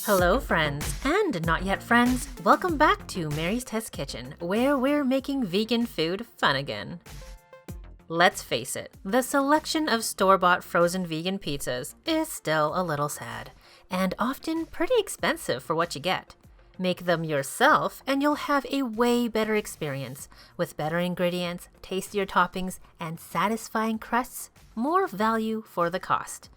Hello friends, and not yet friends, welcome back to Mary's Test Kitchen, where we're making vegan food fun again. Let's face it, the selection of store-bought frozen vegan pizzas is still a little sad, and often pretty expensive for what you get. Make them yourself and you'll have a way better experience, with better ingredients, tastier toppings, and satisfying crusts, more value for the cost.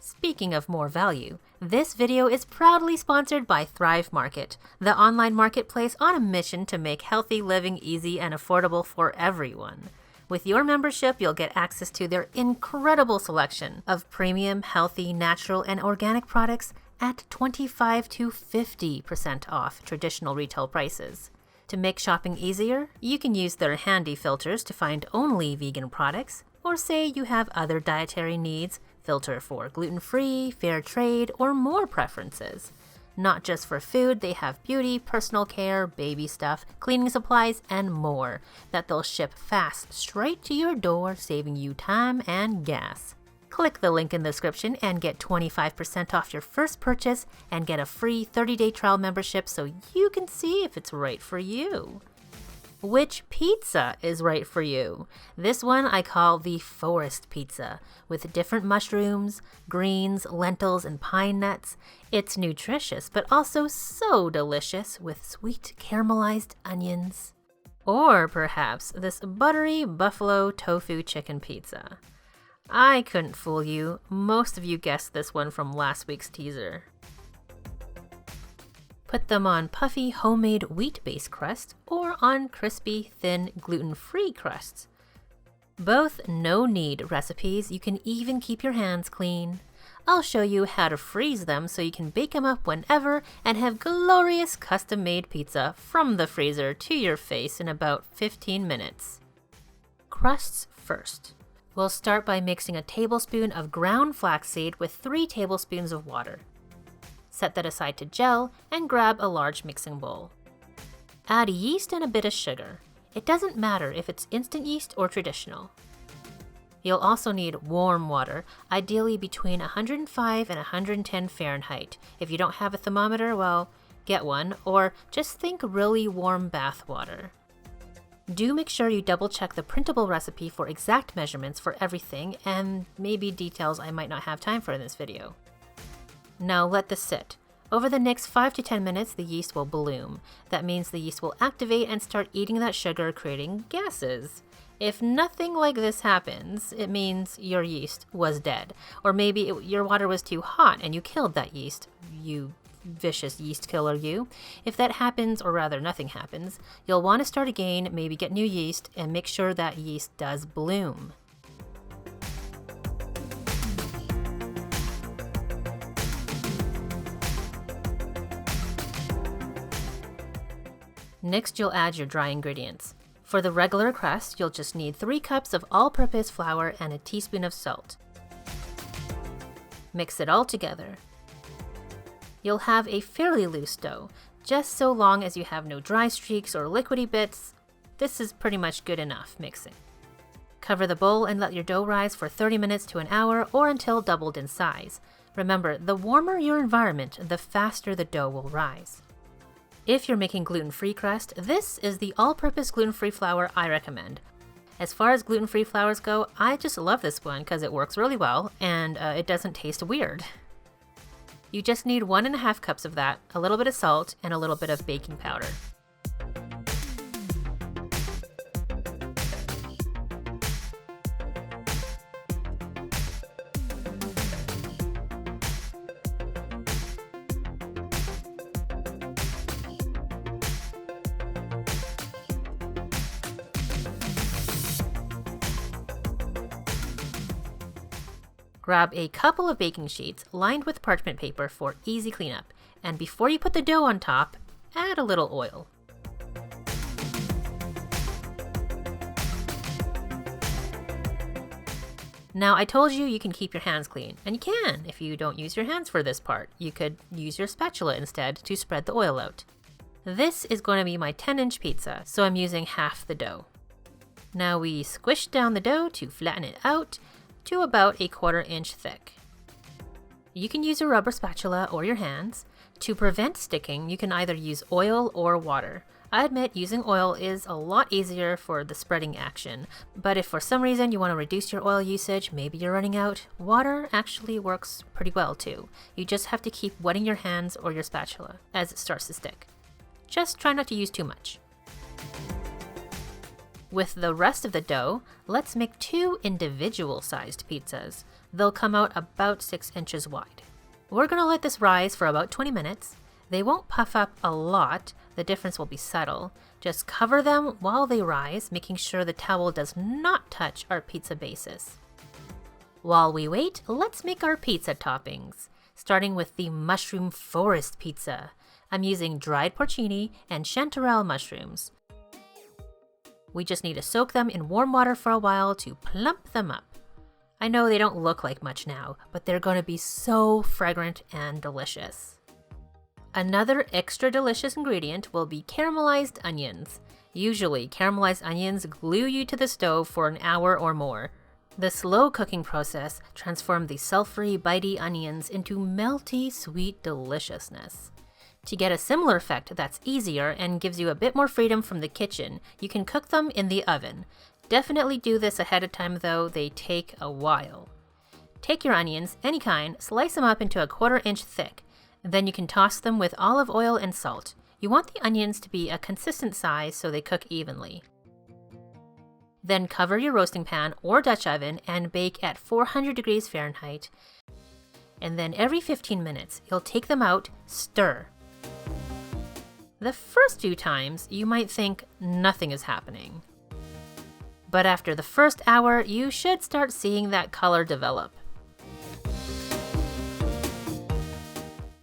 Speaking of more value, this video is proudly sponsored by Thrive Market, the online marketplace on a mission to make healthy living easy and affordable for everyone. With your membership, you'll get access to their incredible selection of premium, healthy, natural, and organic products at 25 to 50% off traditional retail prices. To make shopping easier, you can use their handy filters to find only vegan products, or say you have other dietary needs, filter for gluten-free, fair trade, or more preferences. Not just for food, they have beauty, personal care, baby stuff, cleaning supplies, and more that they'll ship fast straight to your door, saving you time and gas. Click the link in the description and get 25% off your first purchase and get a free 30-day trial membership so you can see if it's right for you. Which pizza is right for you? This one I call the forest pizza, with different mushrooms, greens, lentils, and pine nuts. It's nutritious, but also so delicious with sweet caramelized onions. Or perhaps this buttery buffalo tofu chicken pizza. I couldn't fool you. Most of you guessed this one from last week's teaser. Put them on puffy homemade wheat-based crust or on crispy, thin, gluten-free crusts. Both no-knead recipes, you can even keep your hands clean. I'll show you how to freeze them so you can bake them up whenever and have glorious custom-made pizza from the freezer to your face in about 15 minutes. Crusts first. We'll start by mixing a tablespoon of ground flaxseed with 3 tablespoons of water. Set that aside to gel and grab a large mixing bowl. Add yeast and a bit of sugar. It doesn't matter if it's instant yeast or traditional. You'll also need warm water, ideally between 105 and 110 Fahrenheit. If you don't have a thermometer, well, get one, or just think really warm bath water. Do make sure you double check the printable recipe for exact measurements for everything and maybe details I might not have time for in this video. Now let this sit. Over the next 5 to 10 minutes, the yeast will bloom. That means the yeast will activate and start eating that sugar, creating gases. If nothing like this happens, it means your yeast was dead. Or maybe your water was too hot and you killed that yeast. You vicious yeast killer, you. If that happens, or rather nothing happens, you'll want to start again, maybe get new yeast, and make sure that yeast does bloom. Next, you'll add your dry ingredients. For the regular crust, you'll just need 3 cups of all-purpose flour and a teaspoon of salt. Mix it all together. You'll have a fairly loose dough, just so long as you have no dry streaks or liquidy bits. This is pretty much good enough mixing. Cover the bowl and let your dough rise for 30 minutes to an hour or until doubled in size. Remember, the warmer your environment, the faster the dough will rise. If you're making gluten-free crust, this is the all-purpose gluten-free flour I recommend. As far as gluten-free flours go, I just love this one because it works really well and it doesn't taste weird. You just need 1.5 cups of that, a little bit of salt, and a little bit of baking powder. Grab a couple of baking sheets lined with parchment paper for easy cleanup, and before you put the dough on top, add a little oil. Now, I told you you can keep your hands clean, and you can if you don't use your hands for this part. You could use your spatula instead to spread the oil out. This is going to be my 10-inch pizza, so I'm using half the dough. Now we squish down the dough to flatten it out to about 1/4 inch thick. You can use a rubber spatula or your hands. To prevent sticking, you can either use oil or water. I admit using oil is a lot easier for the spreading action, but if for some reason you want to reduce your oil usage, maybe you're running out, water actually works pretty well too. You just have to keep wetting your hands or your spatula as it starts to stick. Just try not to use too much. With the rest of the dough, let's make 2 individual sized pizzas. They'll come out about 6 inches wide. We're going to let this rise for about 20 minutes. They won't puff up a lot, the difference will be subtle. Just cover them while they rise, making sure the towel does not touch our pizza bases. While we wait, let's make our pizza toppings, starting with the mushroom forest pizza. I'm using dried porcini and chanterelle mushrooms. We just need to soak them in warm water for a while to plump them up. I know they don't look like much now, but they're going to be so fragrant and delicious. Another extra delicious ingredient will be caramelized onions. Usually, caramelized onions glue you to the stove for an hour or more. The slow cooking process transforms the sulfury, bitey onions into melty, sweet deliciousness. To get a similar effect that's easier and gives you a bit more freedom from the kitchen, you can cook them in the oven. Definitely do this ahead of time though, they take a while. Take your onions, any kind, slice them up into a 1/4 inch thick. Then you can toss them with olive oil and salt. You want the onions to be a consistent size so they cook evenly. Then cover your roasting pan or Dutch oven and bake at 400 degrees Fahrenheit. And then every 15 minutes, you'll take them out, stir. The first few times, you might think nothing is happening. But after the first hour, you should start seeing that color develop.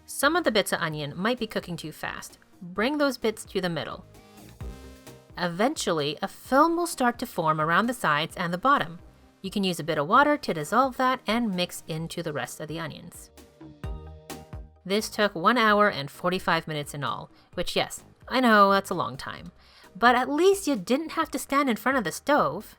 Some of the bits of onion might be cooking too fast. Bring those bits to the middle. Eventually, a film will start to form around the sides and the bottom. You can use a bit of water to dissolve that and mix into the rest of the onions. This took 1 hour and 45 minutes in all, which yes, I know that's a long time. But at least you didn't have to stand in front of the stove.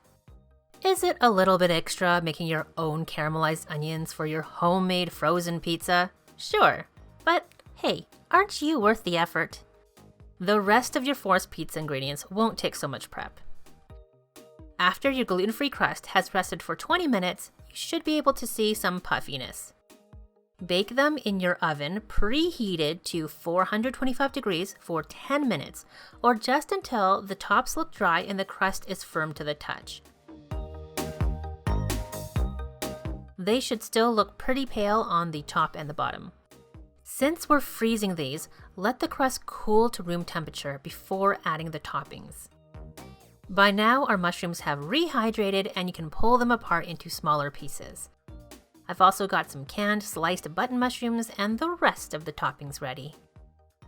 Is it a little bit extra making your own caramelized onions for your homemade frozen pizza? Sure, but hey, aren't you worth the effort? The rest of your forced pizza ingredients won't take so much prep. After your gluten-free crust has rested for 20 minutes, you should be able to see some puffiness. Bake them in your oven preheated to 425 degrees for 10 minutes, or just until the tops look dry and the crust is firm to the touch. They should still look pretty pale on the top and the bottom. Since we're freezing these, let the crust cool to room temperature before adding the toppings. By now, our mushrooms have rehydrated and you can pull them apart into smaller pieces. I've also got some canned sliced button mushrooms and the rest of the toppings ready.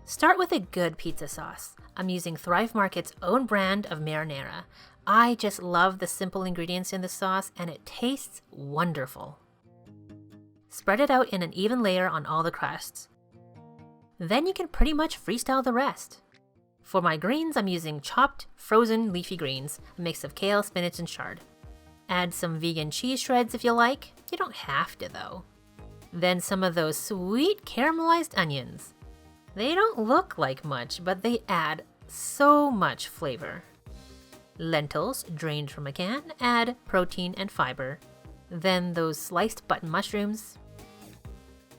Start with a good pizza sauce. I'm using Thrive Market's own brand of marinara. I just love the simple ingredients in the sauce and it tastes wonderful. Spread it out in an even layer on all the crusts. Then you can pretty much freestyle the rest. For my greens, I'm using chopped, frozen leafy greens, a mix of kale, spinach, and chard. Add some vegan cheese shreds if you like. You don't have to though. Then some of those sweet caramelized onions. They don't look like much, but they add so much flavor. Lentils, drained from a can, add protein and fiber. Then those sliced button mushrooms.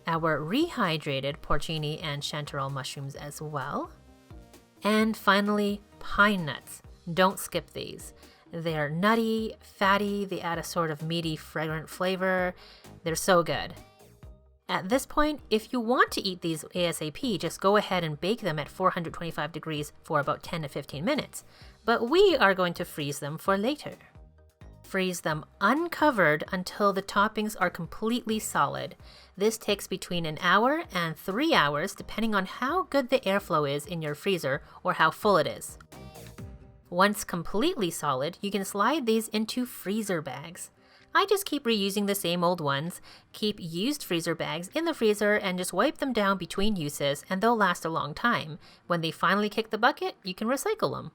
Our rehydrated porcini and chanterelle mushrooms as well. And finally, pine nuts. Don't skip these. They're nutty, fatty, they add a sort of meaty, fragrant flavor. They're so good. At this point, if you want to eat these ASAP, just go ahead and bake them at 425 degrees for about 10 to 15 minutes. But we are going to freeze them for later. Freeze them uncovered until the toppings are completely solid. This takes between an hour and 3 hours depending on how good the airflow is in your freezer or how full it is. Once completely solid, you can slide these into freezer bags. I just keep reusing the same old ones. Keep used freezer bags in the freezer and just wipe them down between uses and they'll last a long time. When they finally kick the bucket, you can recycle them.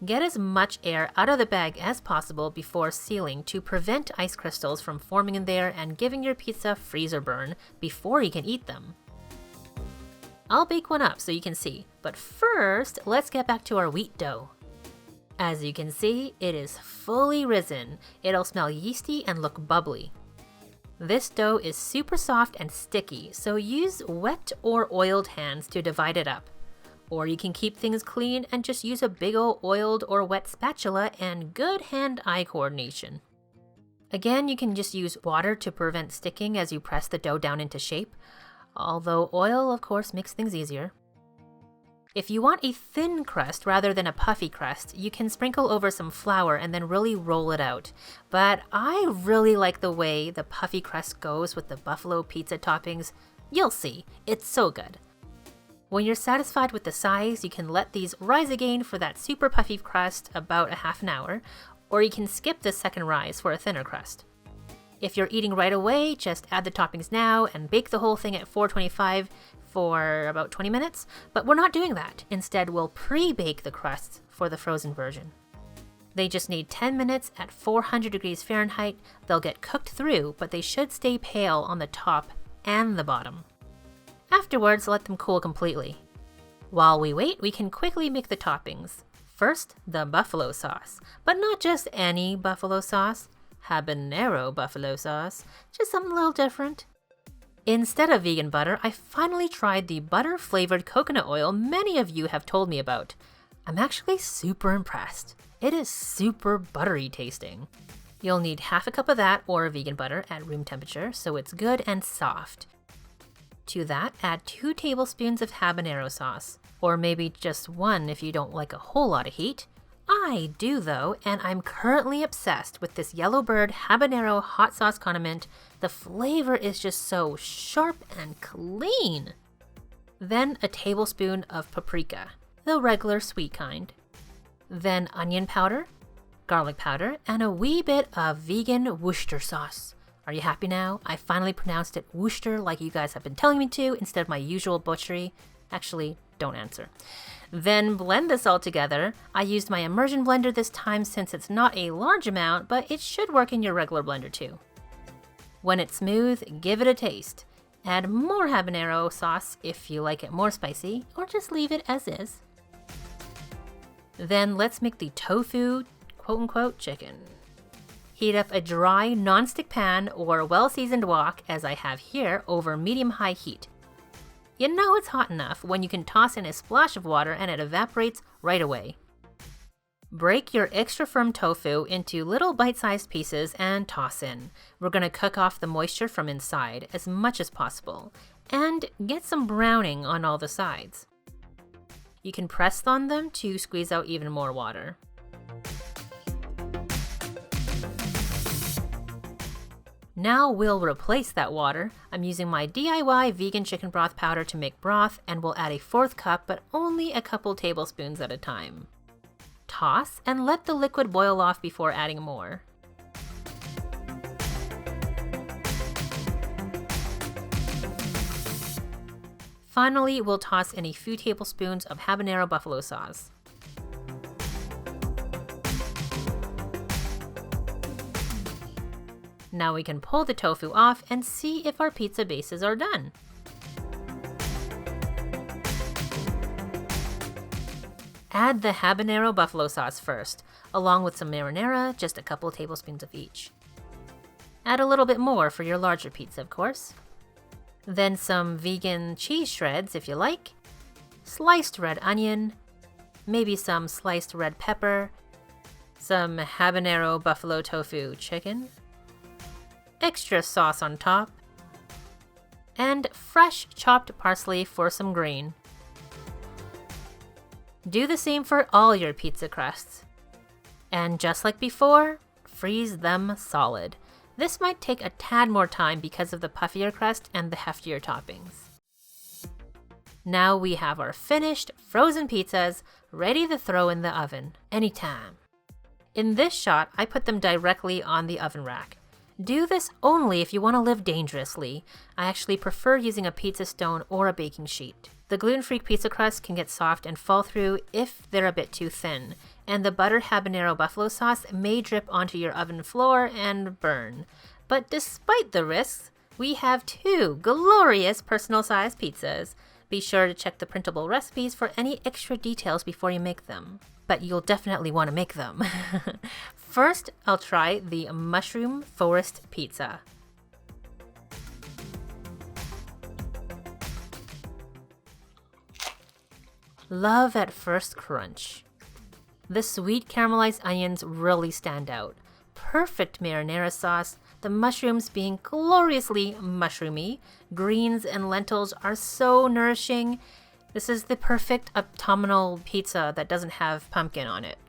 Get as much air out of the bag as possible before sealing to prevent ice crystals from forming in there and giving your pizza freezer burn before you can eat them. I'll bake one up so you can see, but first, let's get back to our wheat dough. As you can see, it is fully risen. It'll smell yeasty and look bubbly. This dough is super soft and sticky, so use wet or oiled hands to divide it up. Or you can keep things clean and just use a big ol' oiled or wet spatula and good hand-eye coordination. Again, you can just use water to prevent sticking as you press the dough down into shape, although oil, of course, makes things easier. If you want a thin crust rather than a puffy crust, you can sprinkle over some flour and then really roll it out. But I really like the way the puffy crust goes with the buffalo pizza toppings. You'll see, it's so good. When you're satisfied with the size, you can let these rise again for that super puffy crust about a half an hour, or you can skip the second rise for a thinner crust. If you're eating right away, just add the toppings now and bake the whole thing at 425 for about 20 minutes, but we're not doing that. Instead, we'll pre-bake the crusts for the frozen version. They just need 10 minutes at 400 degrees Fahrenheit. They'll get cooked through, but they should stay pale on the top and the bottom. Afterwards, let them cool completely. While we wait, we can quickly make the toppings. First, the buffalo sauce, but not just any buffalo sauce. Habanero buffalo sauce, just something a little different. Instead of vegan butter, I finally tried the butter-flavored coconut oil many of you have told me about. I'm actually super impressed. It is super buttery tasting. You'll need half a cup of that or vegan butter at room temperature so it's good and soft. To that, add 2 tablespoons of habanero sauce, or maybe just 1 if you don't like a whole lot of heat. I do though, and I'm currently obsessed with this Yellowbird habanero hot sauce condiment. The flavor is just so sharp and clean. Then a tablespoon of paprika, the regular sweet kind. Then onion powder, garlic powder, and a wee bit of vegan Worcester sauce. Are you happy now? I finally pronounced it Worcester like you guys have been telling me to instead of my usual butchery. Actually, don't answer. Then blend this all together. I used my immersion blender this time since it's not a large amount, but it should work in your regular blender too. When it's smooth, give it a taste. Add more habanero sauce if you like it more spicy, or just leave it as is. Then let's make the tofu, quote-unquote, chicken. Heat up a dry, non-stick pan or well-seasoned wok, as I have here, over medium-high heat. You know it's hot enough when you can toss in a splash of water and it evaporates right away. Break your extra firm tofu into little bite-sized pieces and toss in. We're going to cook off the moisture from inside as much as possible and get some browning on all the sides. You can press on them to squeeze out even more water. Now we'll replace that water. I'm using my DIY vegan chicken broth powder to make broth, and we'll add a 1/4 cup, but only a couple tablespoons at a time. Toss and let the liquid boil off before adding more. Finally, we'll toss in a few tablespoons of habanero buffalo sauce. Now we can pull the tofu off and see if our pizza bases are done. Add the habanero buffalo sauce first, along with some marinara, just a couple tablespoons of each. Add a little bit more for your larger pizza, of course. Then some vegan cheese shreds if you like, sliced red onion, maybe some sliced red pepper, some habanero buffalo tofu chicken, extra sauce on top, and fresh chopped parsley for some green. Do the same for all your pizza crusts. And just like before, freeze them solid. This might take a tad more time because of the puffier crust and the heftier toppings. Now we have our finished frozen pizzas ready to throw in the oven anytime. In this shot, I put them directly on the oven rack. Do this only if you want to live dangerously. I actually prefer using a pizza stone or a baking sheet. The gluten-free pizza crust can get soft and fall through if they're a bit too thin, and the buttered habanero buffalo sauce may drip onto your oven floor and burn. But despite the risks, we have 2 glorious personal-sized pizzas. Be sure to check the printable recipes for any extra details before you make them. But you'll definitely want to make them. First, I'll try the mushroom forest pizza. Love at first crunch. The sweet caramelized onions really stand out. Perfect marinara sauce, the mushrooms being gloriously mushroomy. Greens and lentils are so nourishing. This is the perfect autumnal pizza that doesn't have pumpkin on it.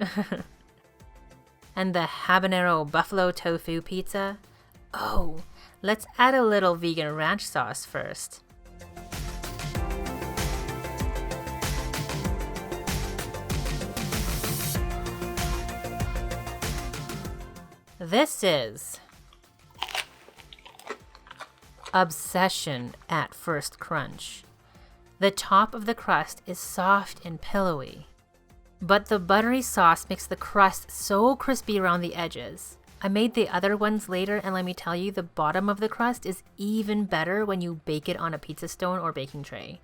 And the habanero buffalo tofu pizza. Oh, let's add a little vegan ranch sauce first. This is obsession at first crunch. The top of the crust is soft and pillowy, but the buttery sauce makes the crust so crispy around the edges. I made the other ones later, and let me tell you, the bottom of the crust is even better when you bake it on a pizza stone or baking tray.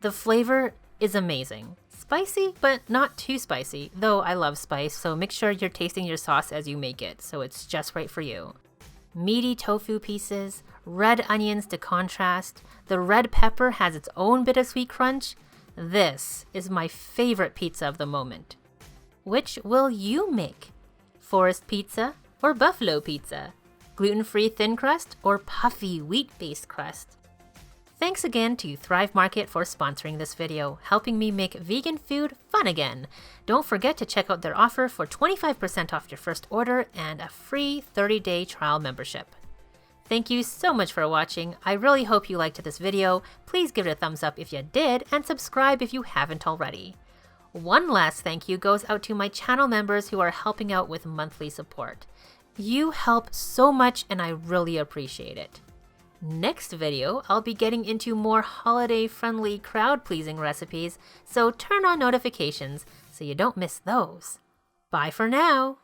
The flavor is amazing. Spicy, but not too spicy, though I love spice, so make sure you're tasting your sauce as you make it, so it's just right for you. Meaty tofu pieces, red onions to contrast, the red pepper has its own bit of sweet crunch. This is my favorite pizza of the moment. Which will you make? Forest pizza or buffalo pizza? Gluten-free thin crust or puffy wheat-based crust? Thanks again to Thrive Market for sponsoring this video, helping me make vegan food fun again. Don't forget to check out their offer for 25% off your first order and a free 30-day trial membership. Thank you so much for watching. I really hope you liked this video. Please give it a thumbs up if you did, and subscribe if you haven't already. One last thank you goes out to my channel members who are helping out with monthly support. You help so much and I really appreciate it. Next video, I'll be getting into more holiday-friendly, crowd-pleasing recipes, so turn on notifications so you don't miss those. Bye for now!